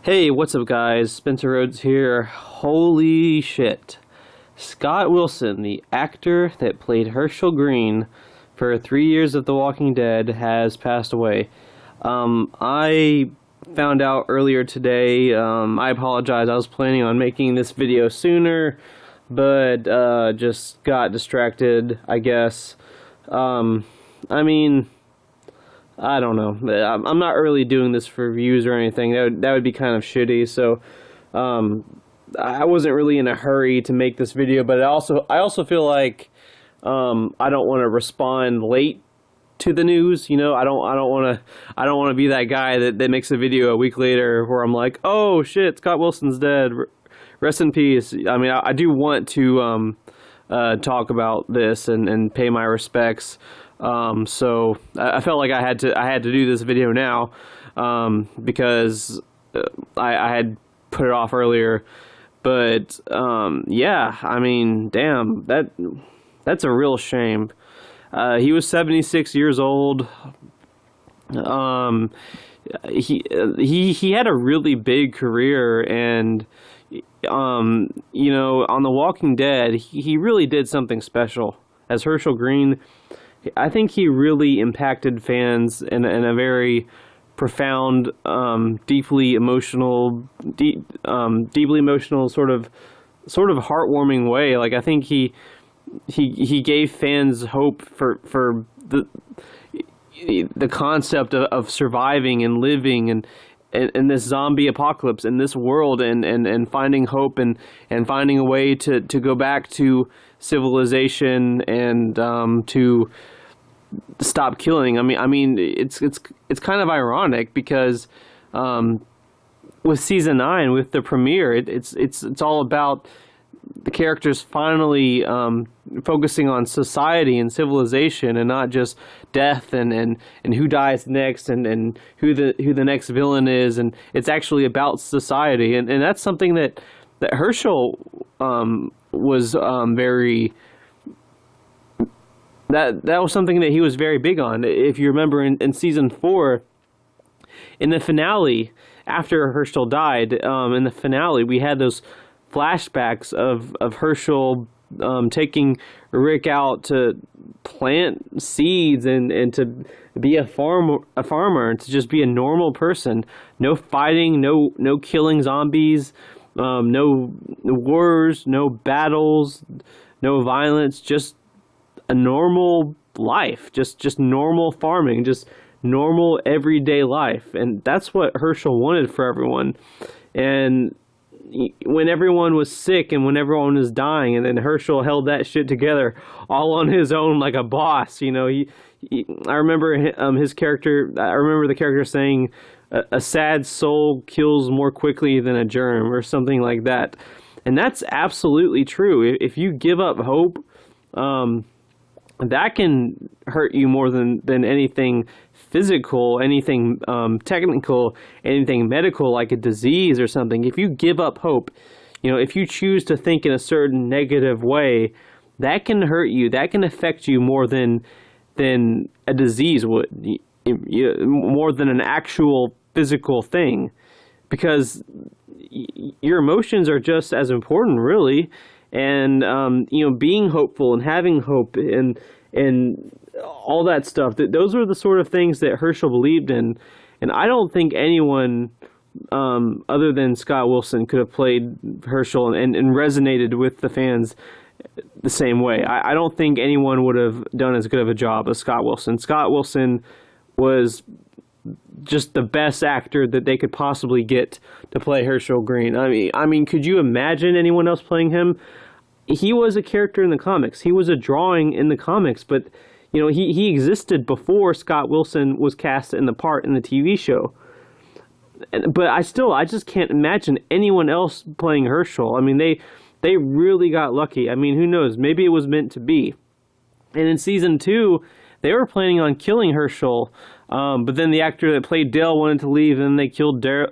Hey, what's up, guys? Spencer Rhodes here. Holy shit. Scott Wilson, the actor that played Herschel Green for 3 years of The Walking Dead, has passed away. I found out earlier today. I apologize. I was planning on making this video sooner, but just got distracted, I guess. I mean, I don't know. I'm not really doing this for views or anything. That would be kind of shitty. So, I wasn't really in a hurry to make this video, but I also feel like I don't want to respond late to the news. You know, I don't want to be that guy that makes a video a week later where I'm like, oh shit, Scott Wilson's dead. Rest in peace. I mean, I do want to talk about this and pay my respects. So I felt like I had to do this video now, because I had put it off earlier, but, yeah, I mean, damn, that's a real shame. He was 76 years old. He had a really big career, and, you know, on The Walking Dead, he really did something special as Herschel Green. I think he really impacted fans in a very profound, deeply emotional, sort of heartwarming way. Like, I think he gave fans hope for the concept of surviving and living and this zombie apocalypse in this world, and finding hope and finding a way to go back to civilization and to stop killing. I mean, it's kind of ironic because with season 9, with the premiere, it's all about the characters finally focusing on society and civilization, and not just death and who dies next and who the next villain is. And it's actually about society, and that's something that Herschel was very. That was something that he was very big on. If you remember in season 4, in the finale, after Herschel died, in the finale, we had those flashbacks of Herschel taking Rick out to plant seeds and to be a farmer, and to just be a normal person. No fighting, no killing zombies, no wars, no battles, no violence, just a normal life, just normal farming, just normal everyday life. And that's what Herschel wanted for everyone. And when everyone was sick and when everyone was dying, and then Herschel held that shit together all on his own like a boss. You know, I remember his character. I remember the character saying, "A sad soul kills more quickly than a germ," or something like that. And that's absolutely true. If you give up hope, that can hurt you more than anything physical, anything technical, anything medical, like a disease or something. If you give up hope, you know, if you choose to think in a certain negative way, that can hurt you. That can affect you more than a disease would, more than an actual physical thing, because your emotions are just as important, really. And you know, being hopeful and having hope and all that stuff, those are the sort of things that Herschel believed in. And I don't think anyone other than Scott Wilson could have played Herschel and resonated with the fans the same way. I don't think anyone would have done as good of a job as Scott Wilson. Scott Wilson was just the best actor that they could possibly get to play Herschel Green. I mean, could you imagine anyone else playing him? He was a character in the comics. He was a drawing in the comics, but you know, he existed before Scott Wilson was cast in the part in the TV show. But I just can't imagine anyone else playing Herschel. I mean, they really got lucky. I mean, who knows? Maybe it was meant to be. And in season 2, they were planning on killing Herschel, but then the actor that played Dale wanted to leave, and they killed Dale,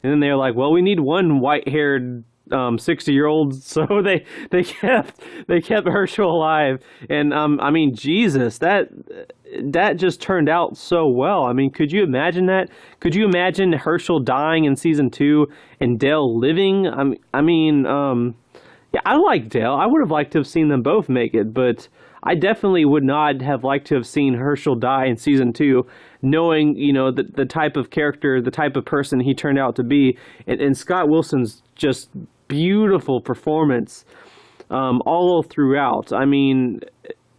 and then they were like, well, we need one white-haired 60-year-old, so they kept Herschel alive. And I mean, Jesus, that that just turned out so well. I mean, could you imagine that? Could you imagine Herschel dying in season 2 and Dale living? Yeah, I like Dale. I would have liked to have seen them both make it, but I definitely would not have liked to have seen Herschel die in season 2, knowing, the type of character, the type of person he turned out to be, and Scott Wilson's just beautiful performance all throughout. I mean,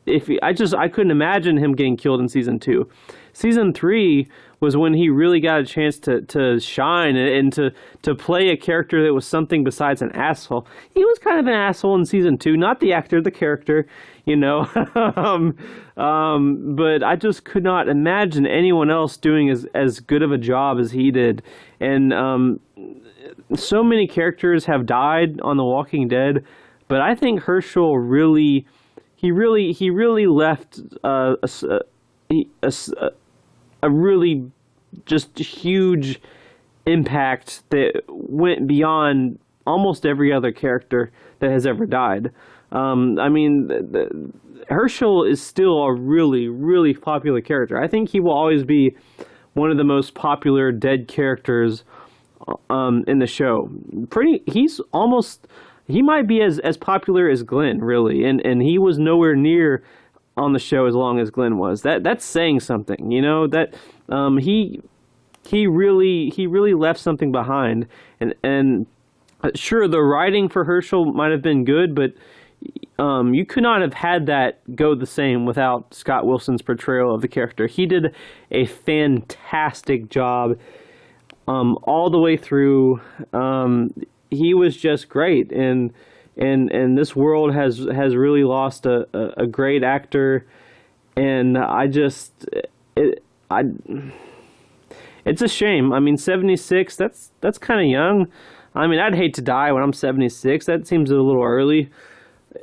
I couldn't imagine him getting killed in season 2. Season 3 was when he really got a chance to shine and to play a character that was something besides an asshole. He was kind of an asshole in season 2, not the actor, the character, but I just could not imagine anyone else doing as good of a job as he did. And so many characters have died on The Walking Dead, but I think Herschel really left a really just huge impact that went beyond almost every other character that has ever died. Herschel is still a really, really popular character. I think he will always be one of the most popular dead characters in the show. He might be as popular as Glenn, really, and he was nowhere near on the show as long as Glenn was. That's saying something, that he really left something behind, and sure, the writing for Herschel might have been good, but you could not have had that go the same without Scott Wilson's portrayal of the character. He did a fantastic job all the way through. He was just great, and this world has really lost a great actor, and it's a shame. I mean, 76, that's kind of young. I mean, I'd hate to die when I'm 76. That seems a little early.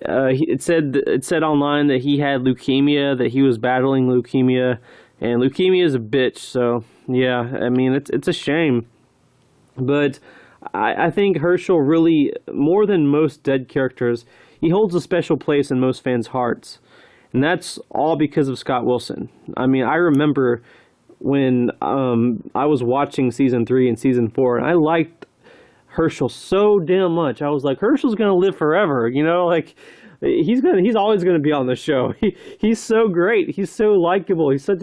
It said online that he had leukemia, that he was battling leukemia, and leukemia is a bitch. So yeah, I mean, it's a shame, but I think Herschel really, more than most dead characters, he holds a special place in most fans' hearts, and that's all because of Scott Wilson. I mean, I remember when I was watching season 3 and season 4, and I liked Herschel so damn much. I was like, Herschel's gonna live forever, like he's always gonna be on the show. He's so great. He's so likable. He's such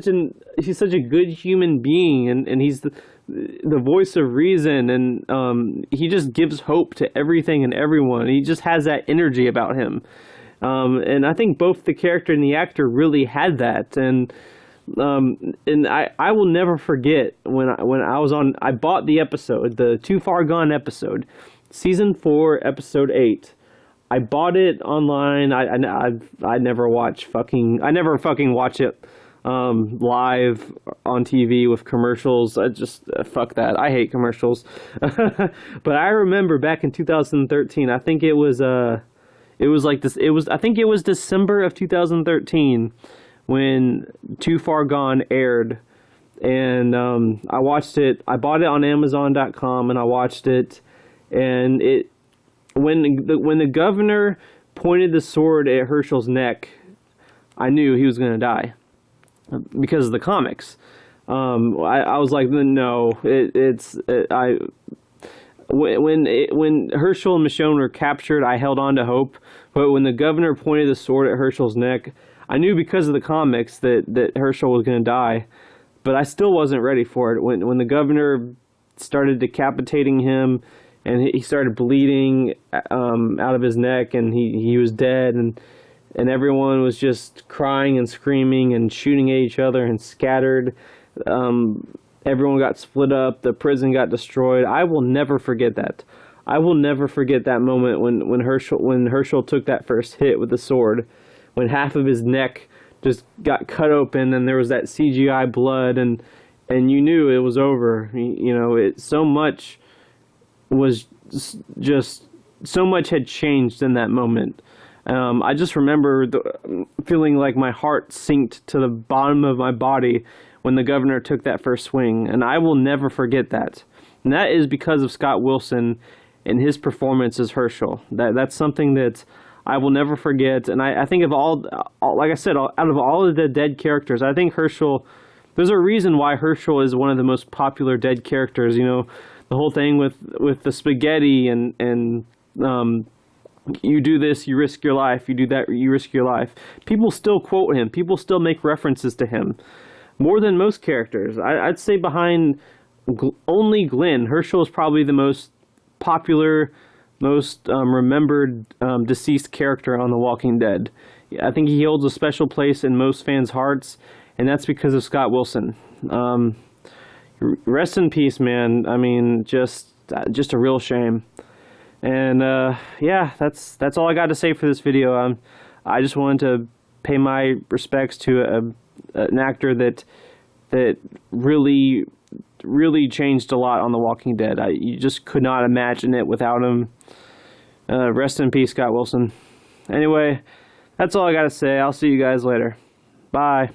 a good human being, and he's the voice of reason, and he just gives hope to everything and everyone. He just has that energy about him, and I think both the character and the actor really had that. And I will never forget when I bought the episode, the Too Far Gone episode, season 4, episode 8. I bought it online. I never fucking watch it live on TV with commercials. I just fuck that. I hate commercials. But I remember back in 2013. I think it was like this. I think it was December of 2013 when Too Far Gone aired, and I watched it. I bought it on Amazon.com, and I watched it, and when the governor pointed the sword at Herschel's neck, I knew he was going to die because of the comics. I was like, no, when Herschel and Michonne were captured, I held on to hope, but when the governor pointed the sword at Herschel's neck, I knew because of the comics that Herschel was going to die, but I still wasn't ready for it. When the governor started decapitating him, and he started bleeding out of his neck, and he was dead, and everyone was just crying and screaming and shooting at each other and scattered. Everyone got split up. The prison got destroyed. I will never forget that. I will never forget that moment when Herschel took that first hit with the sword, when half of his neck just got cut open and there was that CGI blood, and you knew it was over. So much had changed in that moment. I just remember feeling like my heart sinked to the bottom of my body when the governor took that first swing, and I will never forget that. And that is because of Scott Wilson and his performance as Herschel. That's something that I will never forget. And I think of like I said, out of all of the dead characters, I think Herschel, there's a reason why Herschel is one of the most popular dead characters. You know, the whole thing with the spaghetti and you do this, you risk your life. You do that, you risk your life. People still quote him. People still make references to him. More than most characters. I'd say behind only Glenn, Herschel is probably the most popular, most remembered deceased character on The Walking Dead. I think he holds a special place in most fans' hearts, and that's because of Scott Wilson. Rest in peace, man. I mean, just a real shame. And yeah, that's all I got to say for this video. I just wanted to pay my respects to an actor that really changed a lot on The Walking Dead. You just could not imagine it without him. Rest in peace, Scott Wilson. Anyway, that's all I got to say. I'll see you guys later. Bye.